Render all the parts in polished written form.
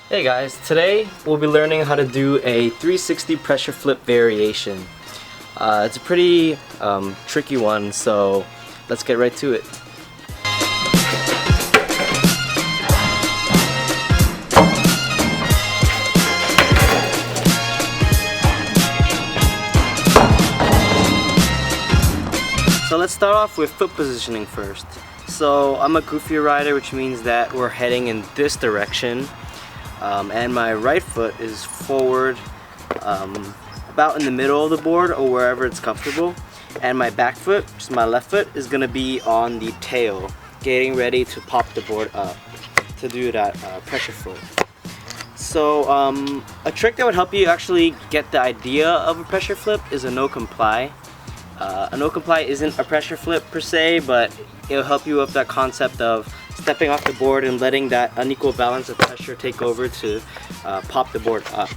Hey guys, today we'll be learning how to do a 360 pressure flip variation. It's a pretty tricky one, so let's get right to it. So let's start off with foot positioning first. So I'm a goofy rider, which means that we're heading in this direction. And my right foot is forward about in the middle of the board or wherever it's comfortable, and my back foot, which is my left foot, is going to be on the tail, getting ready to pop the board up to do that pressure flip. So a trick that would help you actually get the idea of a pressure flip is a no comply. A no comply isn't a pressure flip per se, but it'll help you with that concept of stepping off the board and letting that unequal balance of pressure take over to pop the board up.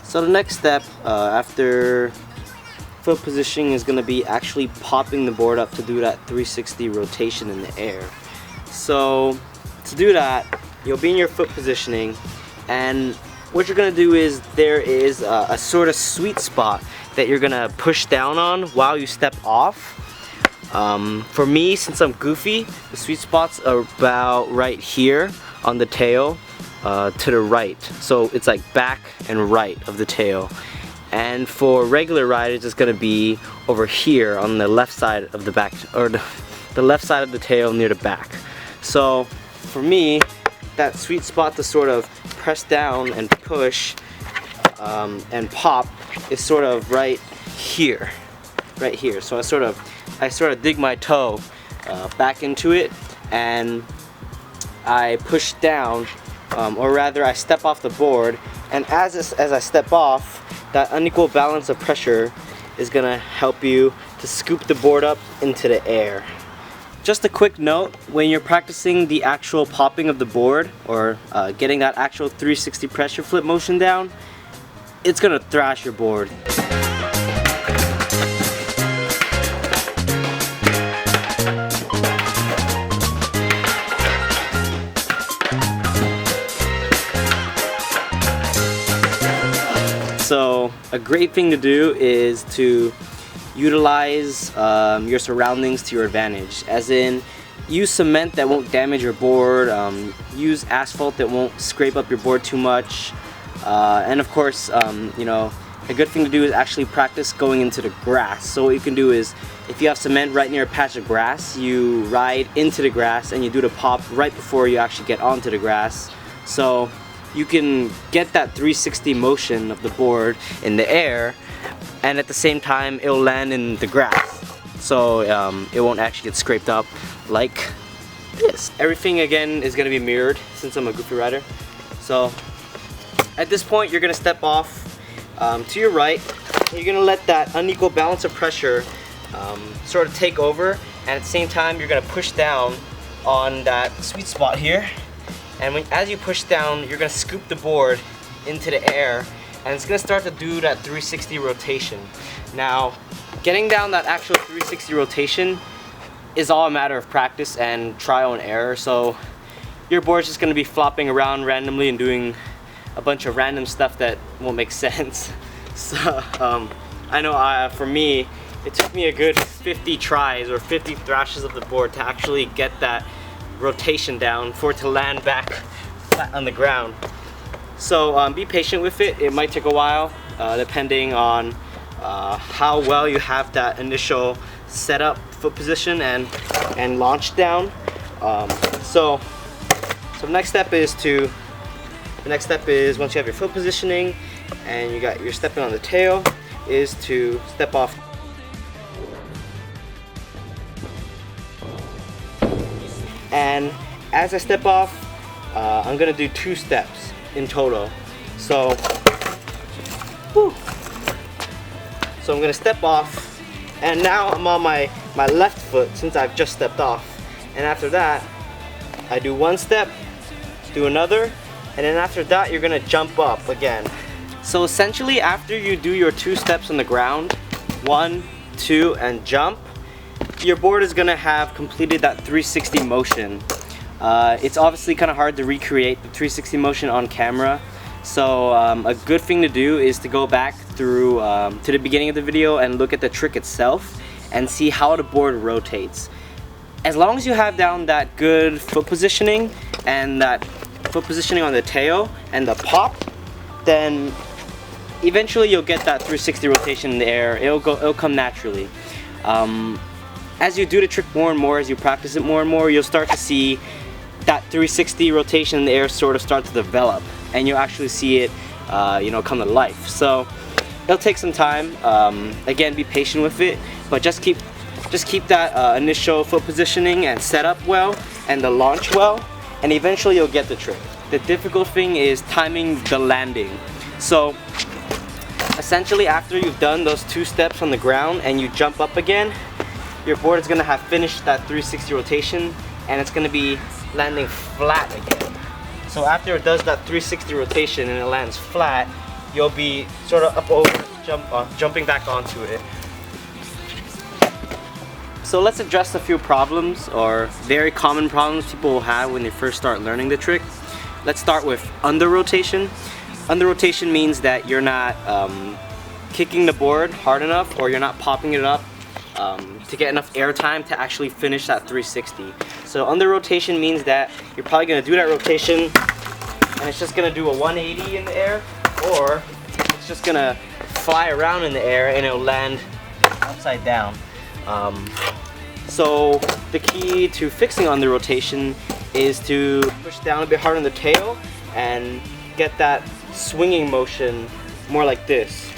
So the next step after foot positioning is going to be actually popping the board up to do that 360 rotation in the air. So to do that, you'll be in your foot positioning, and what you're going to do is there is a sort of sweet spot that you're going to push down on while you step off. For me, since I'm goofy, the sweet spots are about right here on the tail to the right. So it's like back and right of the tail. And for regular riders, it's going to be over here on the left side of the back, or the left side of the tail near the back. So for me, that sweet spot to sort of press down and push and pop is sort of right here. So I sort of dig my toe back into it, and I push down, or rather I step off the board, and as I step off, that unequal balance of pressure is gonna help you to scoop the board up into the air. Just a quick note, when you're practicing the actual popping of the board, or getting that actual 360 pressure flip motion down, it's gonna thrash your board. So a great thing to do is to utilize your surroundings to your advantage, as in use cement that won't damage your board, use asphalt that won't scrape up your board too much, and of course you know, a good thing to do is actually practice going into the grass. So what you can do is, if you have cement right near a patch of grass, you ride into the grass and you do the pop right before you actually get onto the grass, so you can get that 360 motion of the board in the air, and at the same time it'll land in the grass, so it won't actually get scraped up like this. Everything again is going to be mirrored since I'm a goofy rider. So at this point you're going to step off to your right, and you're going to let that unequal balance of pressure sort of take over, and at the same time you're going to push down on that sweet spot here. And as you push down, you're going to scoop the board into the air, and it's going to start to do that 360 rotation. Now, getting down that actual 360 rotation is all a matter of practice and trial and error. So your board's just going to be flopping around randomly and doing a bunch of random stuff that won't make sense. So I know for me, it took me a good 50 tries or 50 thrashes of the board to actually get that rotation down for it to land back flat on the ground. So be patient with it. It might take a while depending on how well you have that initial setup foot position and launch down. So the next step is once you have your foot positioning and you're stepping on the tail, is to step off. And as I step off, I'm gonna do 2 steps in total. So I'm gonna step off, and now I'm on my left foot since I've just stepped off. And after that, I do 1 step, do another, and then after that, you're gonna jump up again. So essentially, after you do your 2 steps on the ground, 1, 2, and jump, your board is gonna have completed that 360 motion. It's obviously kind of hard to recreate the 360 motion on camera. So a good thing to do is to go back through to the beginning of the video and look at the trick itself and see how the board rotates. As long as you have down that good foot positioning and that foot positioning on the tail and the pop, then eventually you'll get that 360 rotation in the air. It'll come naturally. As you do the trick more and more, as you practice it more and more, you'll start to see that 360 rotation in the air sort of start to develop, and you'll actually see it you know, come to life. So it'll take some time. Again, be patient with it, but just keep that initial foot positioning and setup well, and the launch well, and eventually you'll get the trick. The difficult thing is timing the landing. So essentially, after you've done those 2 steps on the ground and you jump up again, your board is going to have finished that 360 rotation and it's going to be landing flat again. So after it does that 360 rotation and it lands flat, you'll be sort of up over, jumping back onto it. So let's address a few problems, or very common problems people will have when they first start learning the trick. Let's start with under rotation. Under rotation means that you're not kicking the board hard enough, or you're not popping it up to get enough air time to actually finish that 360. So under rotation means that you're probably going to do that rotation and it's just going to do a 180 in the air, or it's just going to fly around in the air and it'll land upside down. So the key to fixing under rotation is to push down a bit hard on the tail and get that swinging motion more like this.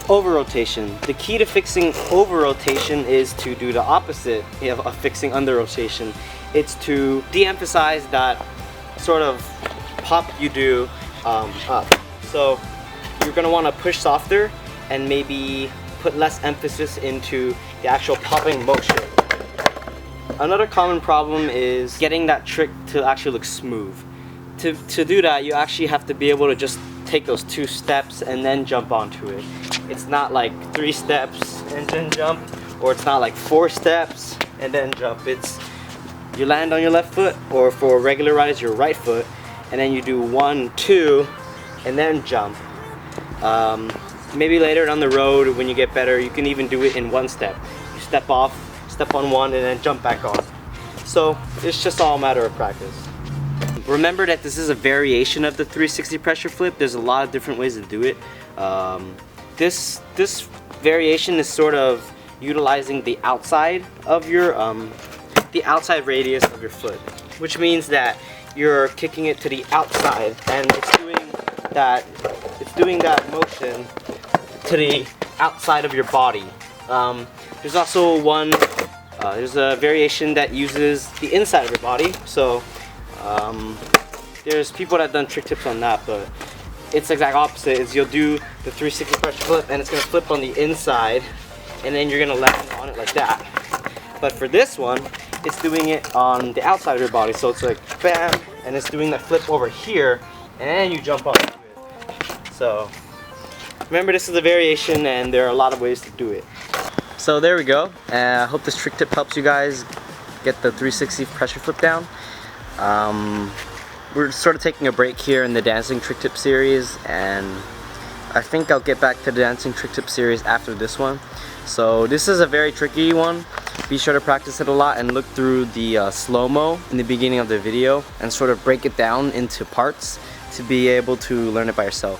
Over rotation. The key to fixing over rotation is to do the opposite of fixing under rotation. It's to de-emphasize that sort of pop you do up. So you're going to want to push softer and maybe put less emphasis into the actual popping motion. Another common problem is getting that trick to actually look smooth. To do that, you actually have to be able to just take those 2 steps and then jump onto it. It's not like 3 steps and then jump, or it's not like 4 steps and then jump. It's you land on your left foot, or for regular riders your right foot, and then you do 1, 2 and then jump. Maybe later down the road when you get better, you can even do it in 1 step. You step off, step on 1 and then jump back on. So it's just all a matter of practice. Remember that this is a variation of the 360 pressure flip. There's a lot of different ways to do it. This variation is sort of utilizing the outside of your the outside radius of your foot, which means that you're kicking it to the outside and it's doing that motion to the outside of your body. There's also there's a variation that uses the inside of your body. So there's people that have done trick tips on that, but it's the exact opposite. Is you'll do the 360 pressure flip and it's going to flip on the inside and then you're going to land on it like that. But for this one, it's doing it on the outside of your body. So it's like bam, and it's doing that flip over here and you jump onto it. So remember, this is a variation and there are a lot of ways to do it. So there we go. I hope this trick tip helps you guys get the 360 pressure flip down. We're sort of taking a break here in the dancing trick tip series, and I think I'll get back to the dancing trick tip series after this one. So this is a very tricky one. Be sure to practice it a lot and look through the slow-mo in the beginning of the video and sort of break it down into parts to be able to learn it by yourself.